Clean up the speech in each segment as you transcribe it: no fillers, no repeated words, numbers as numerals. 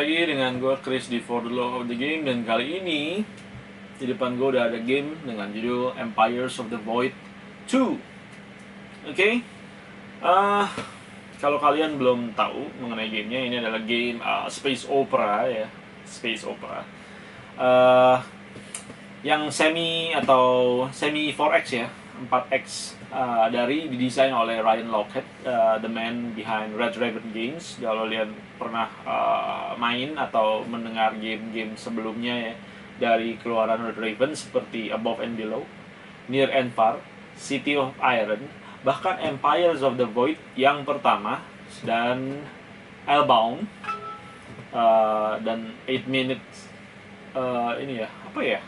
lagi dengan gue Chris di For the Love of the Game. Dan kali ini di depan gue udah ada game dengan judul Empires of the Void 2. Oke. Kalau kalian belum tahu mengenai gamenya, ini adalah game space opera ya, space opera yang semi 4X ya, 4X, dari didesain oleh Ryan Lockhead, the man behind Red Dragon Games. Kalau kalian pernah main atau mendengar game-game sebelumnya ya dari keluaran Red Dragon seperti Above and Below, Near and Far, City of Iron, bahkan Empires of the Void yang pertama, dan Hellbound, dan 8 Minutes, ini ya, apa ya?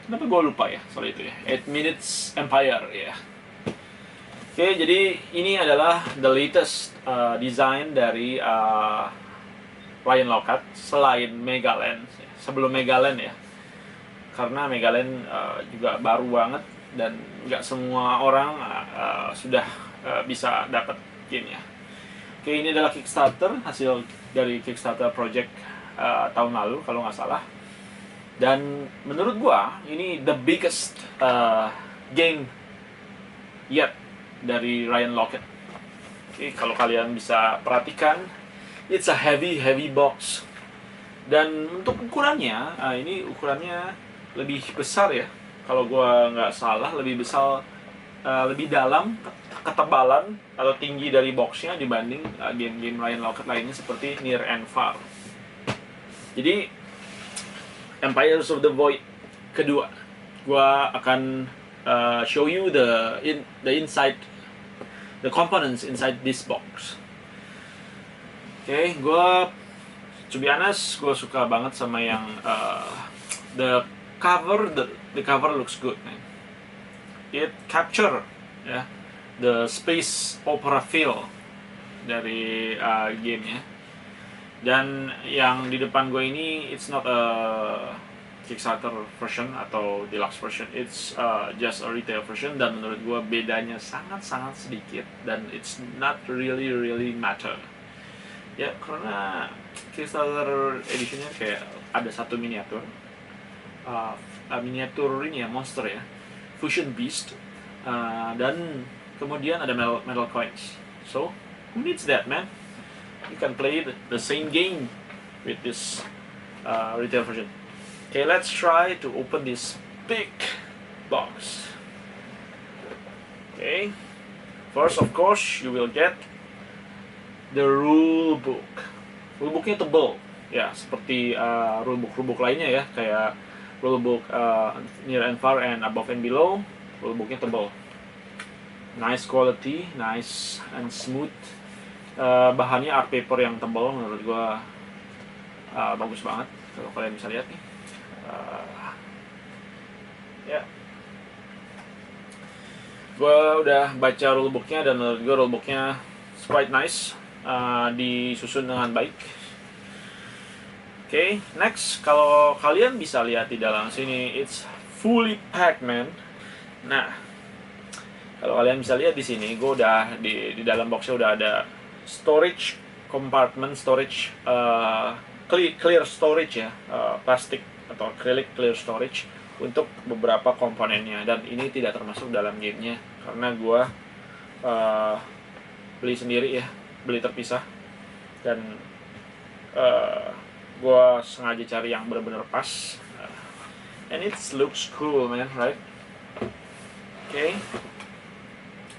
Kenapa gue lupa ya soal itu ya? 8 Minutes Empire ya. Oke, jadi ini adalah the latest design dari Ryan Lockhead selain Megaland, sebelum Megaland ya. Karena Megaland juga baru banget dan nggak semua orang sudah bisa dapat gamenya. Oke, ini adalah Kickstarter, hasil dari Kickstarter project tahun lalu kalau nggak salah. Dan menurut gua ini the biggest game yet dari Ryan Lockhead. Oke, kalau kalian bisa perhatikan, it's a heavy box. Dan untuk ukurannya, ini ukurannya lebih besar ya. Kalau gua nggak salah, lebih besar, lebih dalam ketebalan atau tinggi dari boxnya dibanding game-game Ryan Lockhead lainnya seperti Near and Far. Jadi Empires of the Void kedua, gua akan show you the inside, the components inside this box. Oke, gua to be honest, gua suka banget sama yang the cover looks good, man. It capture ya the space opera feel dari gamenya. Dan yang di depan gue ini, it's not a Kickstarter version atau deluxe version, it's just a retail version. Dan menurut gue bedanya sangat-sangat sedikit, dan it's not really matter ya, karena Kickstarter editionnya kayak ada satu miniatur, miniatur ini ya, monster ya, Fusion Beast, dan kemudian ada metal coins. So who needs that, man? You can play the same game with this retail version. Okay, let's try to open this big box. Okay, first of course you will get the rule book. Rule booknya tebal ya, seperti rule book lainnya ya, kayak rule book Near and Far and Above and Below. Rule booknya tebal, nice quality, nice and smooth. Bahannya art paper yang tebal, menurut gua bagus banget kalau kalian bisa lihat nih. Ya, gua udah baca rulebooknya dan menurut gua rulebooknya quite nice, disusun dengan baik. Oke, next, kalau kalian bisa lihat di dalam sini, it's fully packed, man. Nah, kalau kalian bisa lihat di sini, gua udah di dalam boxnya udah ada storage compartment, storage clear storage ya, plastik atau acrylic clear storage untuk beberapa komponennya. Dan ini tidak termasuk dalam gamenya karena gua beli sendiri ya, beli terpisah, dan gua sengaja cari yang benar-benar pas, and it looks cool, man, right? Okay,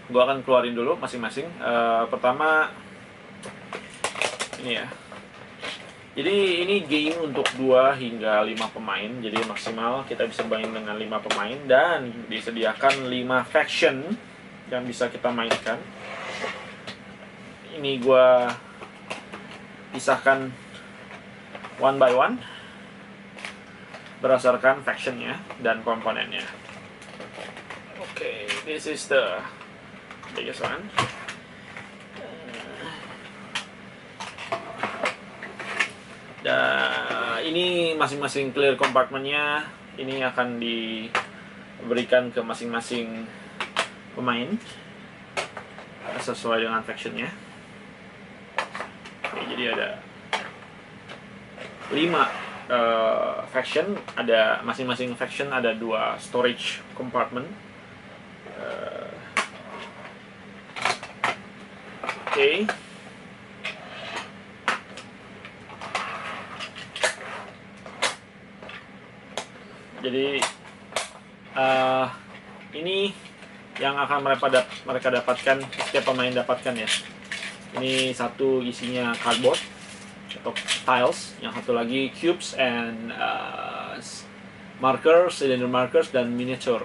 gua akan keluarin dulu masing-masing. Pertama ini ya. Jadi ini game untuk 2 hingga 5 pemain. Jadi maksimal kita bisa main dengan 5 pemain, dan disediakan 5 faction yang bisa kita mainkan. Ini gua pisahkan one by one berdasarkan factionnya dan komponennya. Okay, this is the biggest one. Dan ini masing-masing clear compartmentnya ini akan diberikan ke masing-masing pemain sesuai dengan factionnya. Oke, jadi ada faction, ada masing-masing faction ada 2 storage compartment. Oke. Jadi ini yang akan mereka dapatkan, setiap pemain dapatkan ya. Ini satu isinya cardboard atau tiles, yang satu lagi cubes and markers, cylinder markers, dan miniature.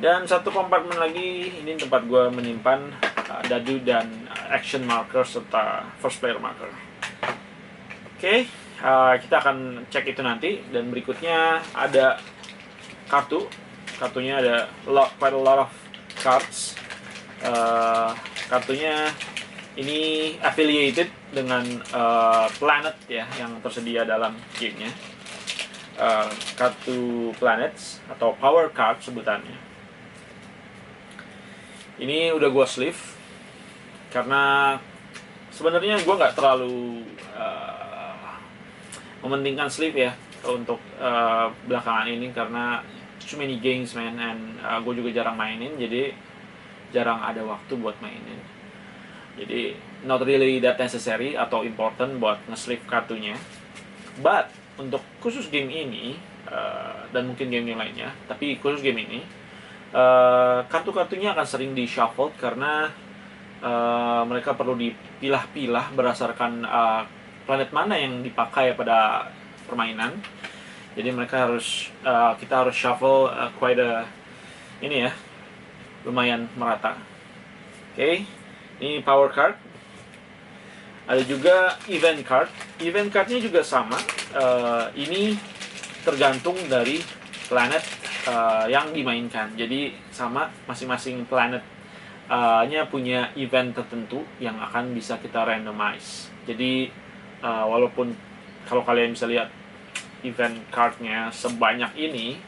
Dan satu kompartemen lagi, ini tempat gue menyimpan dadu dan action marker serta first player marker. Oke, kita akan cek itu nanti. Dan berikutnya ada kartunya ada quite a lot of cards. Kartunya ini affiliated dengan planet ya yang tersedia dalam gamenya. Kartu planets atau power card sebutannya. Ini udah gue sleeve karena sebenarnya gue nggak terlalu mementingkan sleeve ya untuk belakangan ini, karena too many games man, and gue juga jarang mainin, jadi jarang ada waktu buat mainin. Jadi not really that necessary atau important buat nge-sleeve kartunya. But untuk khusus game ini dan mungkin game yang lainnya, tapi khusus game ini kartu-kartunya akan sering di shuffle karena mereka perlu dipilah-pilah berdasarkan planet mana yang dipakai pada permainan. Jadi mereka kita harus shuffle quite ini ya, lumayan merata. Oke, ini power card. Ada juga event card. Event cardnya juga sama. Ini tergantung dari planet yang dimainkan. Jadi sama, masing-masing planet-nya punya event tertentu yang akan bisa kita randomize. Jadi walaupun kalau kalian bisa lihat event card-nya sebanyak ini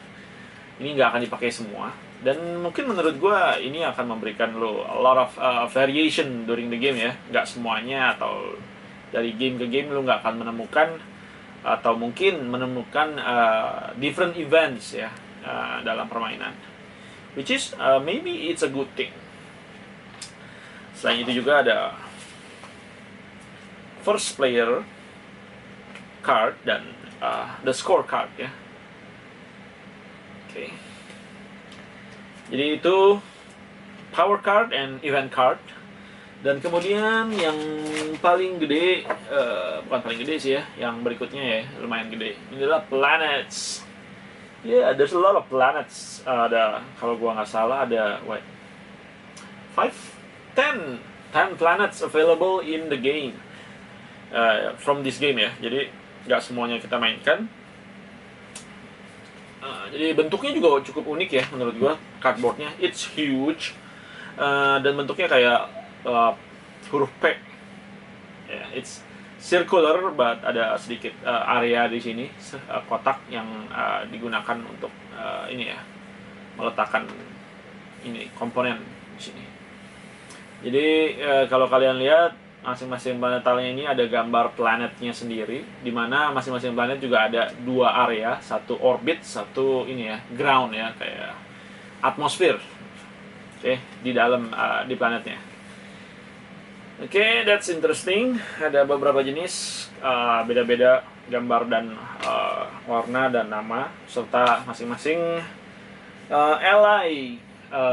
nggak akan dipakai semua. Dan mungkin menurut gue ini akan memberikan lo a lot of variation during the game ya. Nggak semuanya, atau dari game ke game lo nggak akan menemukan, atau mungkin menemukan different events ya dalam permainan, which is maybe it's a good thing. Selain itu juga ada first player card dan the score card ya. Oke. Jadi itu power card and event card. Dan kemudian yang paling gede, bukan paling gede sih ya, yang berikutnya ya lumayan gede. Ini adalah planets. Yeah, there's a lot of planets. Ada, kalau gua nggak salah, ada 10 planets available in the game from this game ya. Jadi nggak semuanya kita mainkan. Jadi bentuknya juga cukup unik ya menurut gua. Cardboardnya, it's huge, dan bentuknya kayak huruf P. Yeah, it's circular, but ada sedikit area di sini, kotak yang digunakan untuk ini ya, meletakkan ini komponen di sini. Jadi kalau kalian lihat masing-masing planetalnya ini ada gambar planetnya sendiri, di mana masing-masing planet juga ada 2 area, satu orbit, satu ini ya, ground ya, kayak atmosfer. Oke, di dalam di planetnya. Oke, that's interesting. Ada beberapa jenis, beda-beda gambar dan warna dan nama, serta masing-masing ally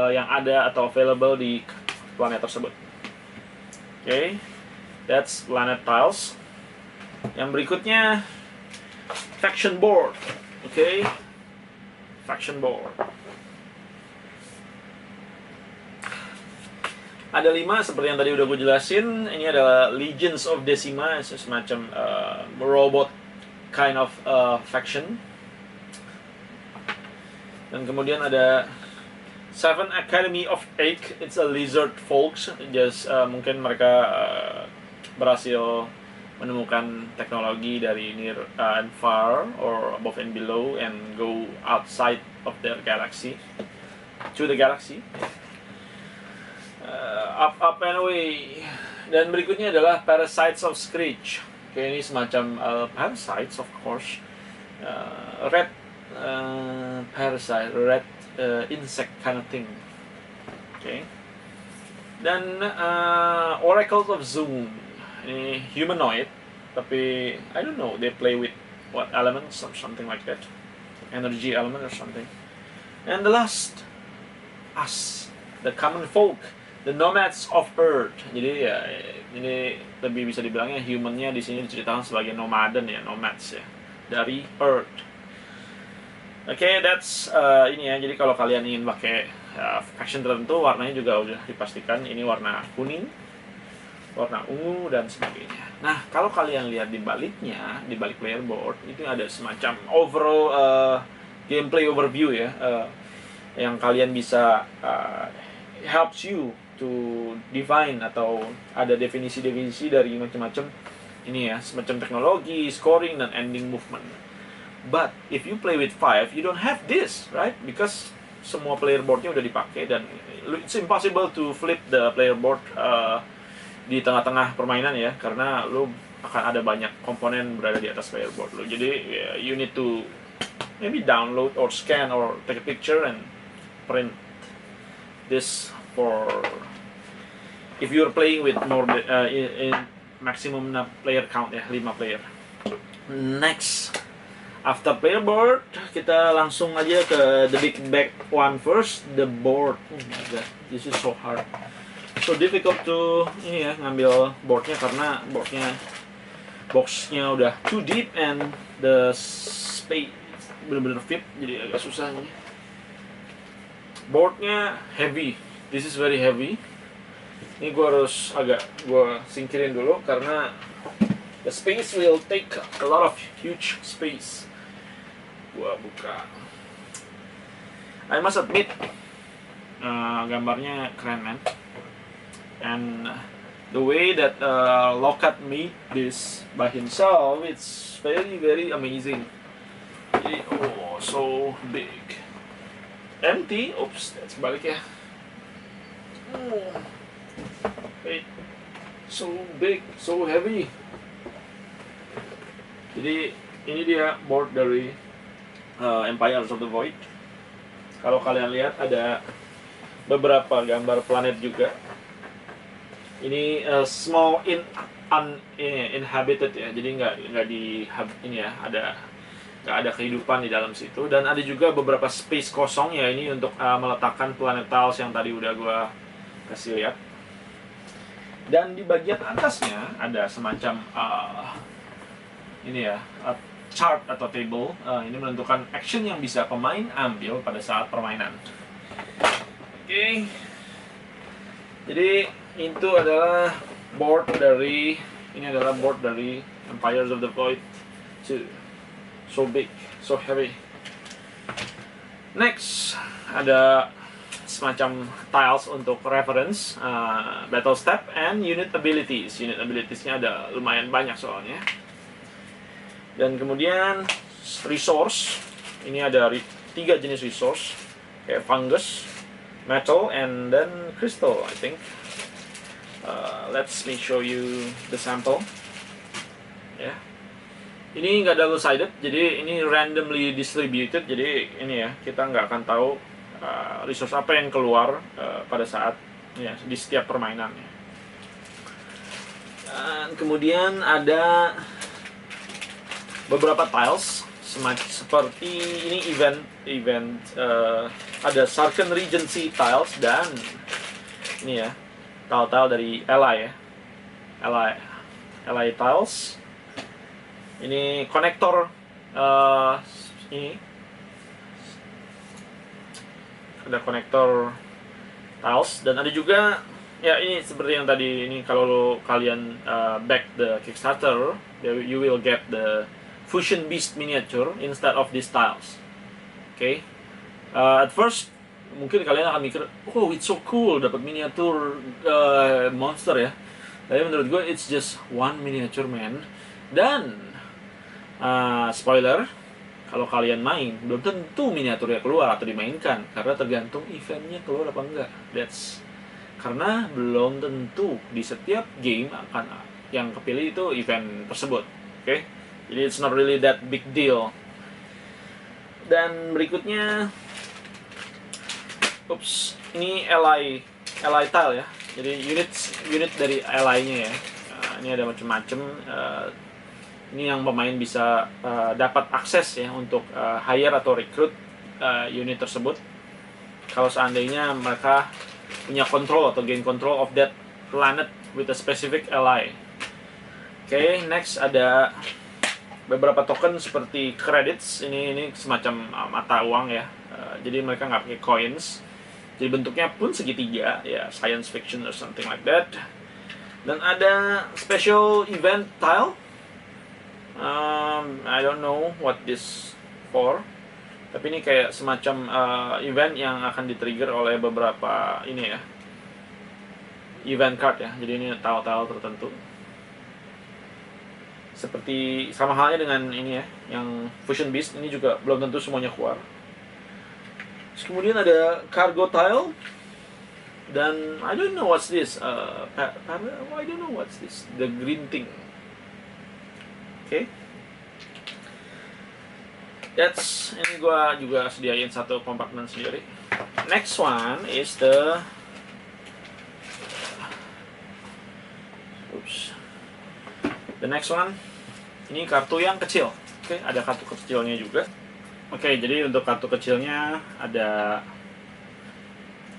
yang ada atau available di planet tersebut. Oke, that's planet tiles. Yang berikutnya faction board. Oke, faction board. Ada 5 seperti yang tadi udah gue jelasin. Ini adalah Legions of Decima, semacam robot kind of faction. Dan kemudian ada 7 Academy of Egg. It's a lizard folks. Just mungkin mereka berhasil menemukan teknologi dari near and far, or above and below, and go outside of their galaxy to the galaxy. Up and away. Dan berikutnya adalah Parasites of Screech. Oke, ini semacam parasites of course. Red parasite, red insect kind of thing. Oke. Dan Oracles of Zoom. Ini humanoid, tapi I don't know, they play with what elements or something like that. Energy element or something. And the last, us, the common folk, the nomads of Earth. Jadi ya ini lebih bisa dibilangnya humannya di sini diceritakan sebagai nomaden ya, nomads ya, dari Earth. Oke, that's ini ya. Jadi kalau kalian ingin pakai faction tertentu, warnanya juga udah dipastikan. Ini warna kuning, warna ungu dan sebagainya. Nah, kalau kalian lihat di baliknya, di balik player board itu ada semacam overall gameplay overview ya, yang kalian bisa helps you to define atau ada definisi-definisi dari macam-macam ini ya, semacam teknologi, scoring dan ending movement. But if you play with 5, you don't have this, right? Because semua player boardnya udah dipakai dan it's impossible to flip the player board di tengah-tengah permainan ya, karena lu akan ada banyak komponen berada di atas player board lu. Jadi you need to maybe download or scan or take a picture and print this for if you're playing with more in maximum player count ya, 5 player. Next, after player board, kita langsung aja ke the big bag one first, the board. Oh my god, this is so hard, so difficult to ini ya, ngambil boardnya karena boxnya udah too deep and the space bener-bener fit, jadi agak susah nih. Boardnya heavy, this is very heavy. Ini gue harus singkirin dulu karena the space will take a lot of huge space. Gua buka. I must admit, gambarnya keren man. And the way that Lockhart made this by himself, it's very very amazing. Jadi, oh, so big. Empty, oops, that's balik ya. Oh, wait, so big, so heavy. Jadi ini dia board dari Empires of the Void. Kalau kalian lihat ada beberapa gambar planet juga. Ini small uninhabited ya, jadi nggak di ini ya, nggak ada kehidupan di dalam situ, dan ada juga beberapa space kosong ya, ini untuk meletakkan planet tiles yang tadi udah gue kasih lihat. Dan di bagian atasnya ada semacam ini ya, chart atau table. Ini menentukan action yang bisa pemain ambil pada saat permainan. Oke. Jadi itu adalah board dari Empires of the Void 2. So big, so heavy. Next, ada semacam tiles untuk reference, battle step, and unit abilities. Unit abilitiesnya ada lumayan banyak soalnya. Dan kemudian resource. Ini ada 3 jenis resource, kayak fungus, metal, and then crystal, I think. Let's me show you the sample. Ya. Ini nggak double sided, jadi ini randomly distributed. Jadi ini ya, kita nggak akan tahu resource apa yang keluar pada saat ya, di setiap permainan. Dan kemudian ada beberapa tiles seperti ini event ada Sarkhan Regency tiles, dan ini ya tile-tile dari Ally ya, Ally tiles. Ini konektor, ini ada konektor tiles, dan ada juga ya ini seperti yang tadi ini, kalau kalian back the Kickstarter, you will get the Fusion Beast miniature instead of these tiles. Okay. At first mungkin kalian akan mikir, oh it's so cool dapat miniatur monster ya. Tapi menurut gue it's just one miniature man. Dan spoiler, kalau kalian main belum tentu miniaturnya keluar atau dimainkan, karena tergantung eventnya keluar apa enggak. That's karena belum tentu di setiap game akan yang kepilih itu event tersebut. Oke, jadi it's not really that big deal. Dan berikutnya, ini ally tile ya. Jadi unit dari ally-nya ya. Ini ada macam-macam. Ini yang pemain bisa dapat akses ya untuk hire atau rekrut unit tersebut. Kalau seandainya mereka punya control atau gain control of that planet with a specific ally. Oke, next ada beberapa token seperti credits. Ini semacam mata uang ya. Jadi mereka nggak pakai coins. Jadi bentuknya pun segitiga ya, science fiction or something like that. Dan ada special event tile. I don't know what this for. Tapi ini kayak semacam event yang akan di-trigger oleh beberapa ini ya, event card ya. Jadi ini tile-tile tertentu. Seperti sama halnya dengan ini ya, yang Fusion Beast ini juga belum tentu semuanya keluar. Terus kemudian ada cargo tile. Dan I don't know what's this. I don't know what's this. The green thing. Okay. Ini gua juga sediain satu kompartemen sendiri. Next one is the next one. Ini kartu yang kecil. Oke, ada kartu kecilnya juga. Oke, jadi untuk kartu kecilnya ada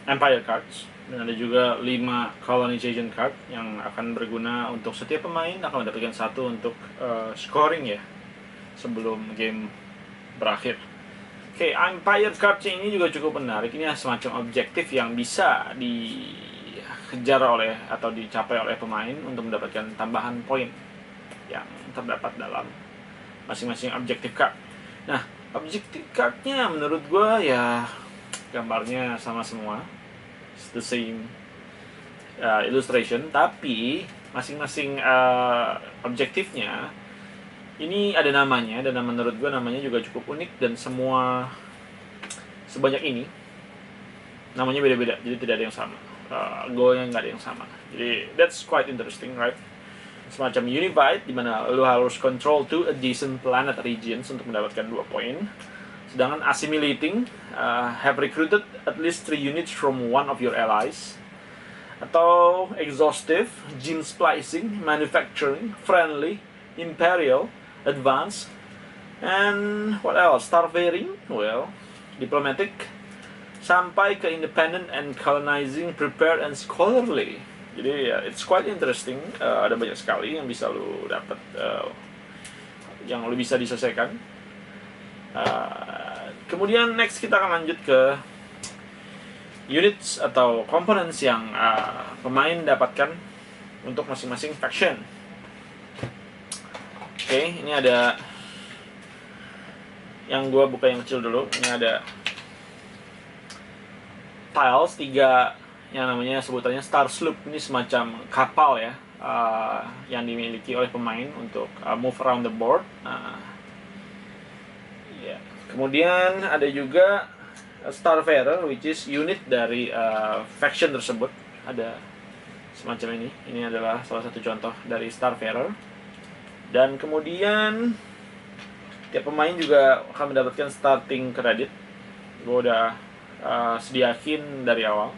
Empire cards dan ada juga 5 colonization card yang akan berguna untuk setiap pemain akan mendapatkan satu untuk scoring ya sebelum game berakhir. Oke, Empire card ini juga cukup menarik. Ini semacam objektif yang bisa dikejar oleh atau dicapai oleh pemain untuk mendapatkan tambahan poin yang terdapat dalam masing-masing objektif card. Nah, objektif cardnya menurut gue ya gambarnya sama semua, it's the same illustration, tapi masing-masing objektifnya ini ada namanya, dan menurut gue namanya juga cukup unik, dan semua sebanyak ini namanya beda-beda, jadi tidak ada yang sama. Goalnya nggak ada yang sama, jadi that's quite interesting, right? Semacam Univide di mana lu harus control to adjacent planet regions untuk mendapatkan 2 poin. Sedangkan Assimilating have recruited at least 3 units from one of your allies. Atau Exhaustive, Gene Splicing, Manufacturing, Friendly, Imperial, Advanced, and what else? Starfaring, well, Diplomatic, sampai ke Independent and Colonizing, Prepared, and Scholarly. Jadi ya, it's quite interesting. Ada banyak sekali yang bisa lu dapat, yang lu bisa diselesaikan. Kemudian next kita akan lanjut ke units atau components yang pemain dapatkan untuk masing-masing faction. Oke, ini ada yang gua buka yang kecil dulu. Ini ada tiles 3 yang namanya sebutannya Star Sloop. Ini semacam kapal ya, yang dimiliki oleh pemain untuk move around the board. Kemudian ada juga Starfarer, which is unit dari faction tersebut. Ada semacam ini. Ini adalah salah satu contoh dari Starfarer. Dan kemudian tiap pemain juga akan mendapatkan starting credit. Gue udah sediakin dari awal.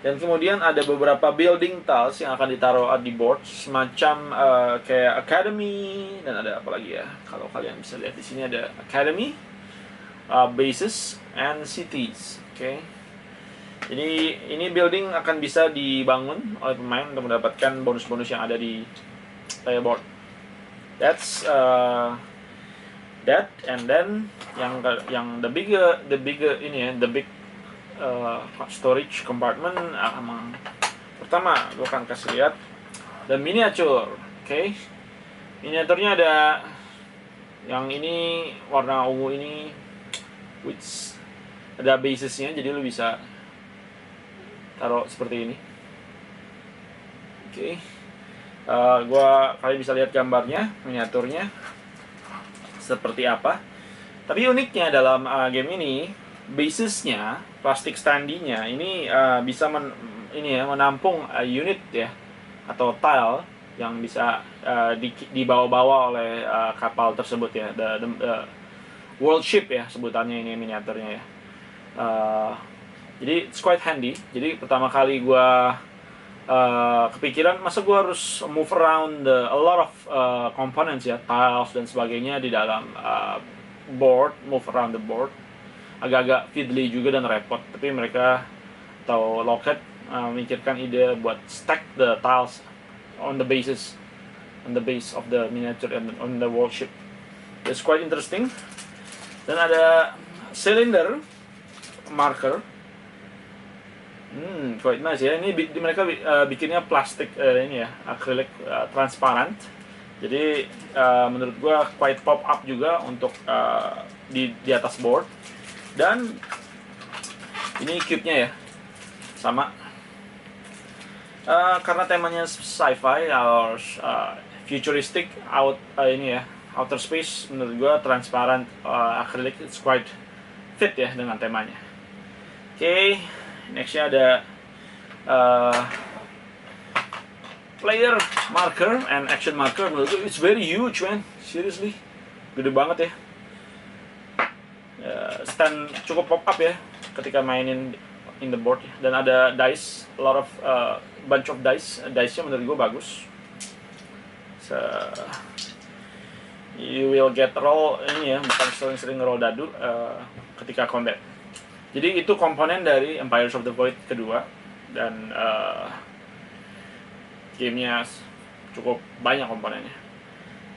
Dan kemudian ada beberapa building tiles yang akan ditaruh di board, semacam kayak academy, dan ada apa lagi ya? Kalau kalian bisa lihat di sini ada academy, bases, and cities. Oke. Jadi ini building akan bisa dibangun oleh pemain untuk mendapatkan bonus-bonus yang ada di board. That's that, and then yang the big ini ya, the big storage compartment. Pertama gue akan kasih lihat the miniature. Oke. Miniaturnya ada yang ini warna ungu ini, which ada basesnya, jadi lu bisa taruh seperti ini. Oke. Kalian bisa lihat gambarnya, miniaturnya seperti apa. Tapi uniknya dalam game ini, basesnya, plastik standinya ini bisa ini ya, menampung unit ya atau tile yang bisa dibawa-bawa oleh kapal tersebut ya, the world ship ya sebutannya ini miniaturnya ya. Jadi it's quite handy. Jadi pertama kali gue kepikiran masa gue harus move around a lot of components ya, tiles dan sebagainya di dalam board, move around the board, agak-agak fiddly juga dan repot. Tapi mereka atau Lockheed memikirkan ide buat stack the tiles on the base of the miniature and on the warship. It's quite interesting. Dan ada cylinder marker. Quite nice ya. Ini mereka bikinnya plastik ini ya, akrilik transparan. Jadi menurut gua quite pop up juga untuk di atas board. Dan ini cube-nya ya, sama. Karena temanya sci-fi or futuristic ini ya, outer space, menurut gua transparent acrylic it's quite fit ya dengan temanya. Oke, nextnya ada player marker and action marker. Menurut gua it's very huge man, seriously, gede banget ya. Stand cukup pop up ya ketika mainin in the board, dan ada dice, a lot of bunch of dice-nya menurut gue bagus. So you will get roll ini ya, bukan sering-sering roll dadu ketika combat. Jadi itu komponen dari Empires of the Void kedua, dan gamenya cukup banyak komponennya.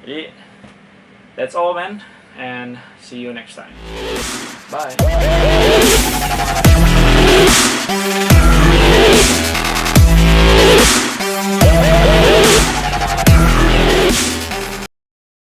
Jadi that's all man, and see you next time. Bye.